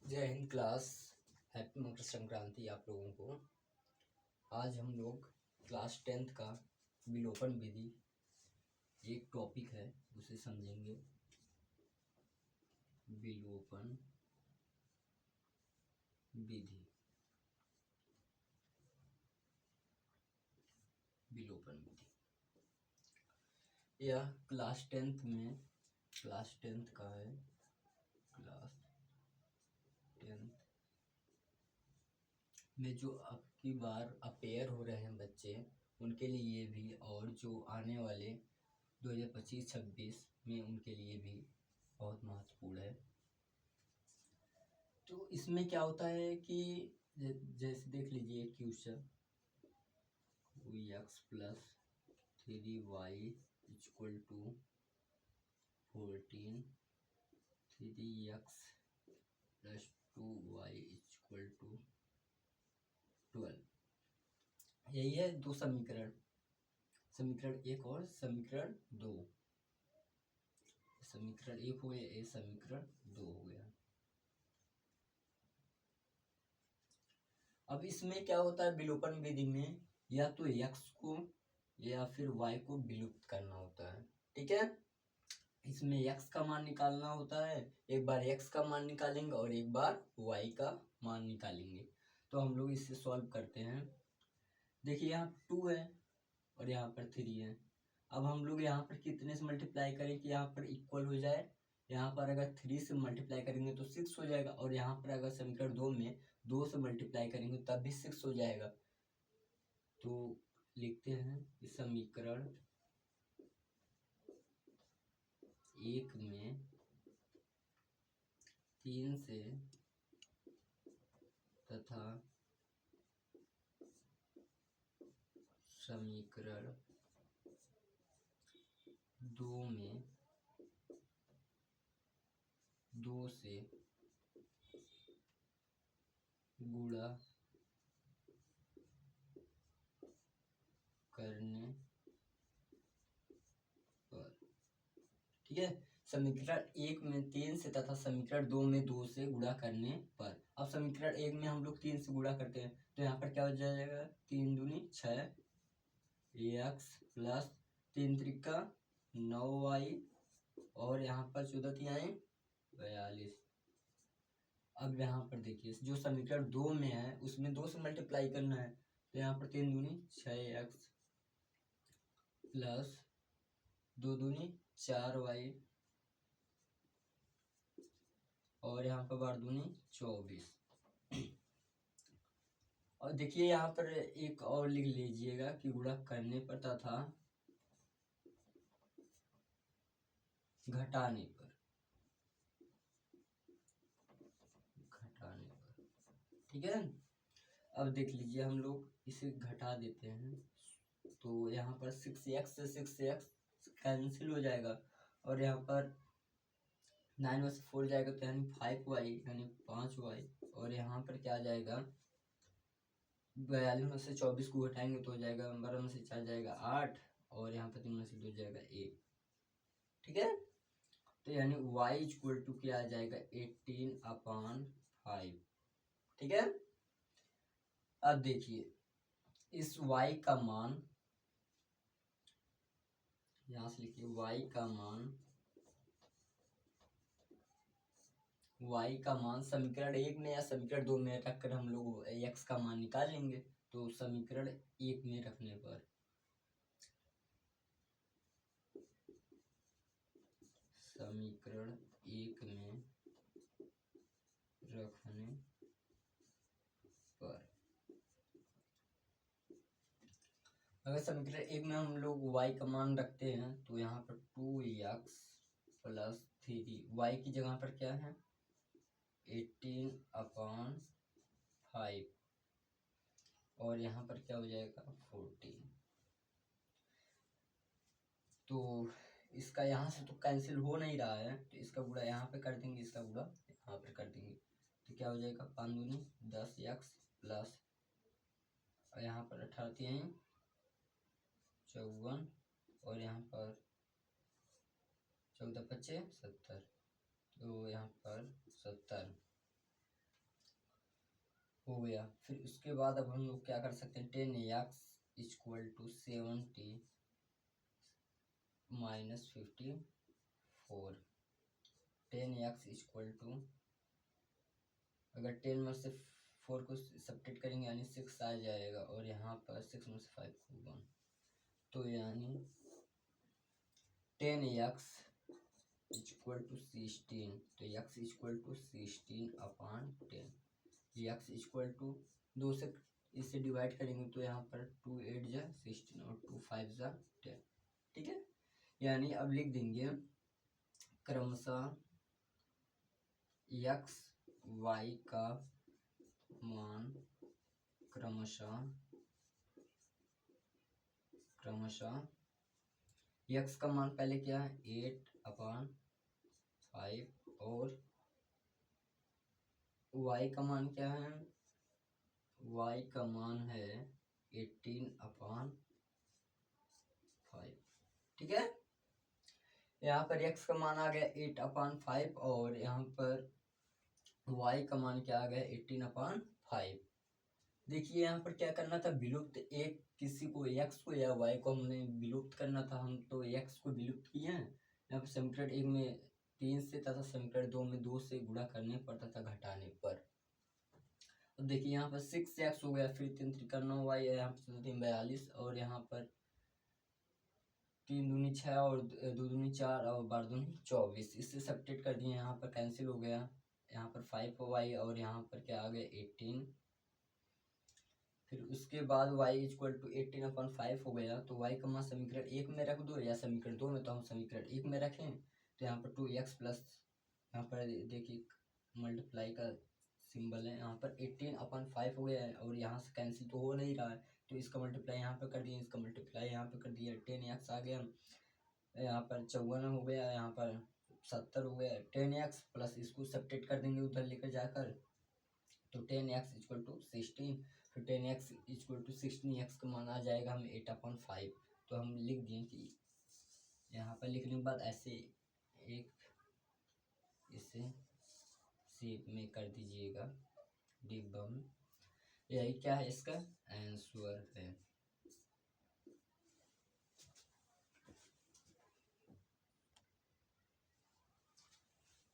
जय Hind class. Happy Makar Sankranti आप लोगों को। आज हम लोग क्लास 10th का विलोपन विधि एक टॉपिक है उसे समझेंगे। विलोपन विधि, विलोपन विधि यह क्लास 10th का है। क्लास 10th में जो आपकी बार अपेयर हो रहे हैं बच्चे, उनके लिए भी, और जो आने वाले 2025-26 में उनके लिए भी बहुत महत्वपूर्ण है। तो इसमें क्या होता है कि जैसे देख लीजिए question, x plus 3y equal to 14, 3x plus 2y equal to 12। यही है दो समीकरण, समीकरण 1 और समीकरण 2। समीकरण 1 हो गया, ये समीकरण 2 हो गया। अब इसमें क्या होता है विलोपन विधि में, या तो x को या फिर y को विलुप्त करना होता है। ठीक है, इसमें x का मान निकालना होता है। एक बार x का मान निकालेंगे और एक बार y का मान निकालेंगे। तो हम लोग इसे सॉल्व करते हैं। देखिए यहाँ 2 है और यहाँ पर 3 है। अब हम लोग यहाँ पर कितने से मल्टीप्लाई करें कि यहाँ पर इक्वल हो जाए। यहाँ पर अगर 3 से मल्टीप्लाई करेंगे तो 6 हो जाएगा, और यहाँ पर अगर समीकरण 2 में 2 से मल्टीप्लाई करेंगे तब भी 6 हो जाएगा। तो लिखते हैं कि समीकरण 1 में 3 से तथा समीकरण 2 में 2 से गुणा करने पर। ठीक है, समीकरण 1 में 3 से तथा समीकरण 2 में 2 से गुणा करने पर। अब समीकरण 1 में हम लोग 3 से गुणा करते हैं तो यहाँ पर क्या हो जाएगा, 3 दूनी 6 x प्लस 3 त्रिका 9y, और यहाँ पर 14 तिहाई 42। अब यहाँ पर देखिए जो समीकरण 2 में है उसमें 2 से मल्टीप्लाई करना है, तो यहाँ पर 3 दूनी 6x प्लस 2 दूनी 4y, और यहाँ पर बार दूनी 24। और देखिए यहाँ पर एक और लिख लीजिएगा कि गुणा करने पर तथा घटाने पर। ठीक है, अब देख लीजिए हम लोग इसे घटा देते हैं तो यहाँ पर 6x से 6x कैंसिल हो जाएगा, और यहाँ पर 9 में से 4 जाएगा तो यानी 5y यानी 5y, और यहाँ पर क्या आ जाएगा 42 में से 24 को घटाएंगे तो हो जाएगा 12 में से 4 जाएगा 8, और यहाँ पर 3 में से 2 जाएगा 1। ठीक है, तो यानी y इक्वल टू क्या आ जाएगा 18/5। ठीक है, अब देखिए इस y का मान, यहां से लिखिए y का मान समीकरण 1 में या समीकरण 2 में रखकर हम लोग x का मान निकालेंगे। तो समीकरण 1 में रखने पर, समीकरण 1 में रखने पर, अगर समीकरण 1 में हम लोग y का मान रखते हैं तो यहाँ पर 2x प्लस 3, y की जगह पर क्या है 18/5, और यहाँ पर क्या हो जाएगा 14। तो इसका यहाँ से तो कैंसिल हो नहीं रहा है, तो इसका गुणा यहाँ पे कर देंगे, इसका गुणा यहाँ पर कर देंगे, तो क्या हो जाएगा 5 दूनी 10x प्लस, और यहाँ पर 18 तिहाई 54, और यहाँ पर 14 × 5 = 70, तो यहाँ पर 70। हो गया। फिर उसके बाद अब हम लोग क्या कर सकते हैं, 10x equal to 70 minus 54। 10x equal to, अगर 10 में से 4 को सब्ट्रैक्ट करेंगे यानी 6 आ जाएगा, और यहाँ पर 6 में से 5 को 1, तो यानी 10x इक्वल टू 16। तो x equal to 16/10। x equal to 2 से इसे डिवाइड करेंगे तो यहाँ पर 2 8 जा 16 और 2 5 जा 10। ठीक है, यानी अब लिख देंगे क्रमशः x y का मान क्रमशः x का मान पहले क्या है 8/5 और y का मान क्या है, y का मान है 18/5। ठीक है, यहाँ पर x का मान आ गया 8/5 और यहाँ पर y का मान क्या आ गया 18/5। देखिए यहाँ पर क्या करना था, विलुप्त एक किसी को x को या y को हमने विलुप्त करना था, हम तो x को विलुप्त किए हैं। यहाँ पर समीकरण 1 में 3 से तथा समीकरण 2 में 2 से गुणा करने पर तथा घटाने पर। अब देखिए यहाँ पर 6x हो गया, फिर 3 3 9y, यहाँ पर 3 42 और यहाँ पर 3 दूनी 6 और 2 दूनी 4 और 12 दूनी 24। इससे सब्ट्रैक्ट कर दिए, यहाँ पर कैंसिल हो गया, यहाँ पर 5y और यहाँ पर क्या आ गया 18। फिर उसके बाद y इक्वल टू 18/5 हो गया, तो y का मान समीकरण 1 में रख दो या समीकरण 2 में, तो हम समीकरण 1 में रखें। तो यहाँ पर 2x प्लस, यहाँ पर देखिए मल्टीप्लाई का सिंबल है, यहाँ पर 18/5 हो गया है और यहाँ से कैंसिल तो हो नहीं रहा है, तो इसका मल्टीप्लाई यहाँ पर कर दिए, इसका मल्टीप्लाई यहाँ पर कर दिया, 10x आ गया, यहाँ पर 54 हो गया, यहाँ पर 70 हो गया। 10x प्लस इसको सब्ट्रैक्ट कर देंगे उधर लेकर जाकर, तो 10x इक्वल टू 16। फिर 10x इक्वल टू 16, x का मान आ जाएगा हमें 8/5। तो हम लिख दिए कि यहाँ पर लिखने के बाद ऐसे एक इसे शेप में कर दीजिएगा डिब्बा में। यही क्या है, इसका आंसर है।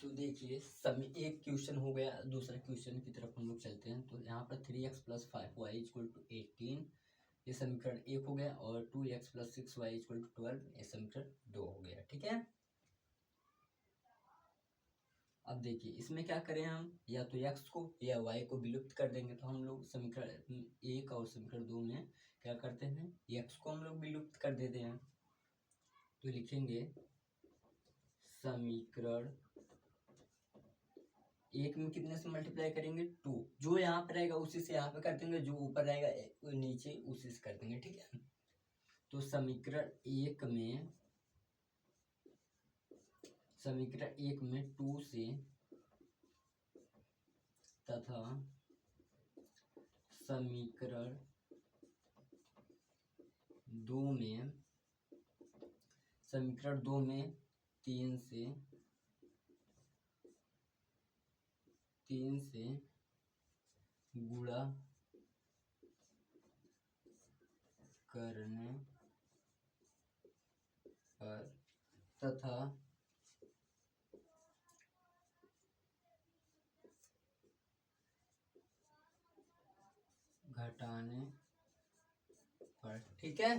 तो देखिए सभी एक क्वेश्चन हो गया, दूसरा क्वेश्चन की तरफ हम लोग चलते हैं। तो यहाँ पर 3x plus 5y equal to 18, ये समीकरण 1 हो गया, और 2x plus 6y equal to 12, ये समीकरण 2 हो गया। ठीक है, अब देखिए इसमें क्या करें, हम या तो x को या y को विलुप्त कर देंगे। तो हम लोग समीकरण 1 और समीकरण 2 में क्या करते हैं, x को हम लोग विलुप्त कर देते हैं। तो लिखेंगे समीकरण 1 में कितने से मल्टीप्लाई करेंगे 2, जो यहाँ पर रहेगा उसी से यहाँ पे कर देंगे, जो ऊपर रहेगा नीचे उसी से कर देंगे। ठीक है, तो समीकरण 1 में 2 से तथा समीकरण 2 में 3 से गुणा करने पर तथा घटाने पर। ठीक है,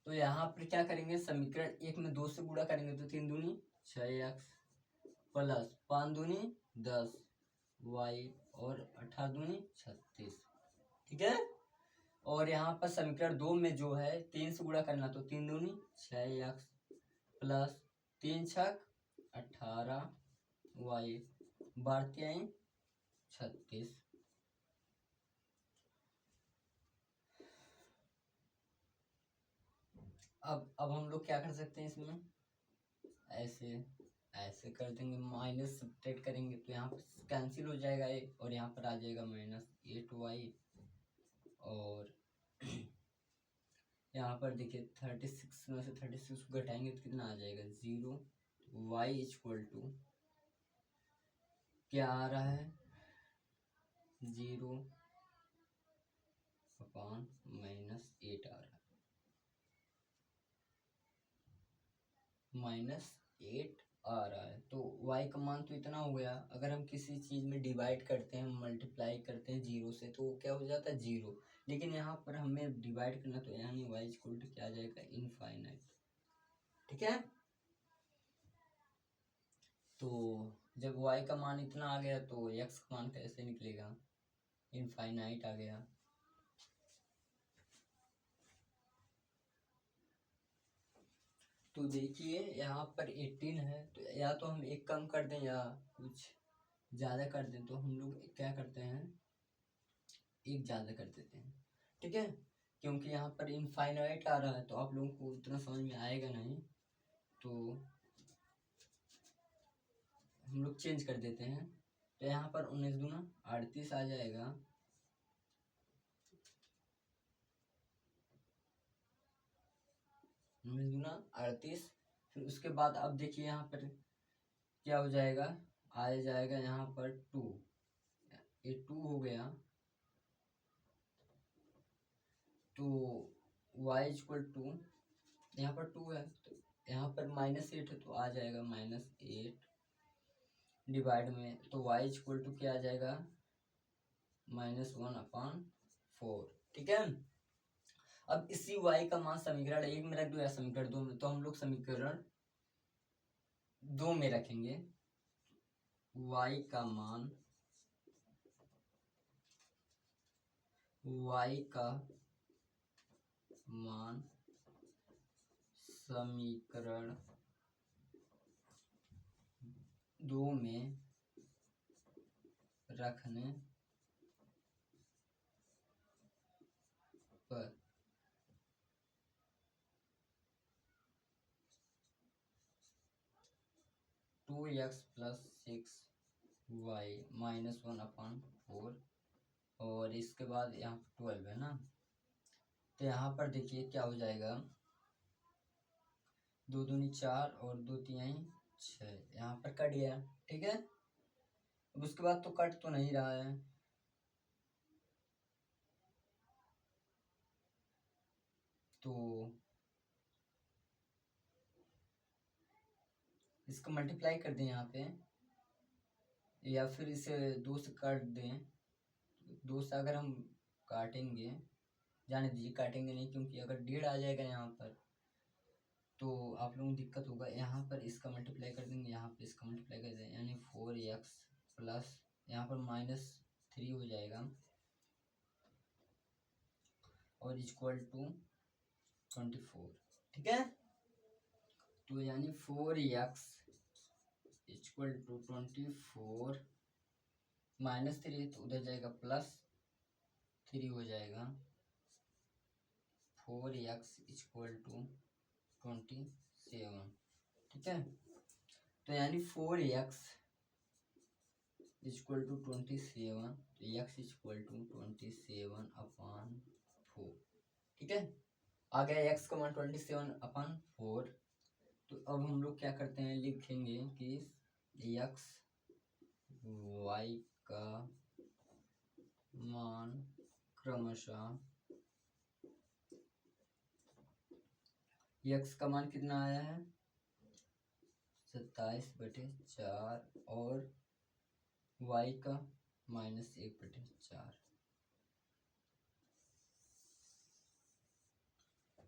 तो यहाँ पर क्या करेंगे, समीकरण 1 में 2 से गुणा करेंगे तो 3 दूनी 6x प्लस 5 दूनी 10 y और 18 दूनी 36। ठीक है, और यहाँ पर समीकरण 2 में जो है 3 से गुणा करना, तो 3 दूनी 6x प्लस 3 छक 18 y बढ़ते आई 36। अब हम लोग क्या कर सकते हैं, इसमें ऐसे कर देंगे, माइनस सब्ट्रैक्ट करेंगे तो यहाँ पर कैंसिल हो जाएगा ये, और यहाँ पर आ जाएगा -8y, और यहाँ पर देखिए 36 में से 36 को घटाएंगे तो कितना आ जाएगा 0। y इक्वल टू क्या आ रहा है 0 अपॉन -8 आ रहा है, -8 आ रहा है। तो y का मान तो इतना हो गया। अगर हम किसी चीज़ में डिवाइड करते हैं, मल्टीप्लाई करते हैं 0 से, तो क्या हो जाता है 0। लेकिन यहाँ पर हमें डिवाइड करना, तो यानी y इक्वल टू क्या आ जाएगा, इनफाइनाइट। ठीक है, तो जब y का मान इतना आ गया तो x का मान कैसे निकलेगा, इनफाइनाइट आ गया। तो देखिए यहाँ पर 18 है, तो या तो हम एक कम कर दें या कुछ ज़्यादा कर दें। तो हम लोग क्या करते हैं, एक ज़्यादा कर देते हैं। ठीक है, क्योंकि यहाँ पर इनफाइनाइट आ रहा है तो आप लोगों को उतना समझ में आएगा नहीं, तो हम लोग चेंज कर देते हैं। तो यहाँ पर 19 दूना 38 आ जाएगा, 19 दूना 38। फिर उसके बाद अब देखिए यहाँ पर क्या हो जाएगा, आ जाएगा यहाँ पर 2, ये 2 हो गया। तो y इक्वल टू, यहाँ पर 2 है तो यहाँ पर -8 है तो आ जाएगा -8 डिवाइड में, तो y इक्वल टू क्या आ जाएगा, -1/4। ठीक है, अब इसी y का मान समीकरण 1 में रख दो या समीकरण 2 में, तो हम लोग समीकरण 2 में रखेंगे। y का मान, समीकरण 2 में रखने पर 2x + 6y -1/4, और इसके बाद यहाँ 12 है ना, तो यहाँ पर देखिए क्या हो जाएगा, 2 दूनी 4 और 2 तिहाई 6, यहाँ पर कट गया। ठीक है, अब उसके बाद तो कट तो नहीं रहा है, तो इसको मल्टीप्लाई कर दें यहाँ पे, या फिर इसे 2 से काट दें। 2 से अगर हम काटेंगे, जाने दीजिए काटेंगे नहीं, क्योंकि अगर 1.5 आ जाएगा यहाँ पर तो आप लोगों को दिक्कत होगा। यहाँ पर इसका मल्टीप्लाई कर देंगे, यहाँ पर इसका मल्टीप्लाई कर देंगे, यानी 4x प्लस यहाँ पर -3 हो जाएगा, और इक्वल टू 24। ठीक है, तो यानी 4x इक्वल टू 24, -3 तो उधर जाएगा +3 हो जाएगा, 4x इक्वल टू 27। ठीक है, तो यानी 4x इक्वल टू 27, तो x इक्वल टू 27/4। ठीक है, आ गया x का मान 27/4। तो अब हम लोग क्या करते हैं, लिखेंगे कि x y का मान क्रमशः, x का मान कितना आया है 27/4, और y का -1/4।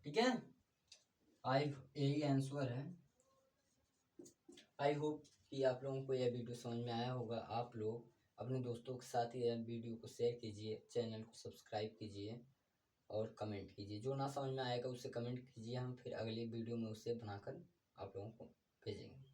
ठीक है, यही आंसर है। आई होप कि आप लोगों को यह वीडियो समझ में आया होगा। आप लोग अपने दोस्तों के साथ यह वीडियो को शेयर कीजिए, चैनल को सब्सक्राइब कीजिए और कमेंट कीजिए। जो ना समझ में आएगा उसे कमेंट कीजिए, हम फिर अगले वीडियो में उसे बनाकर आप लोगों को भेजेंगे।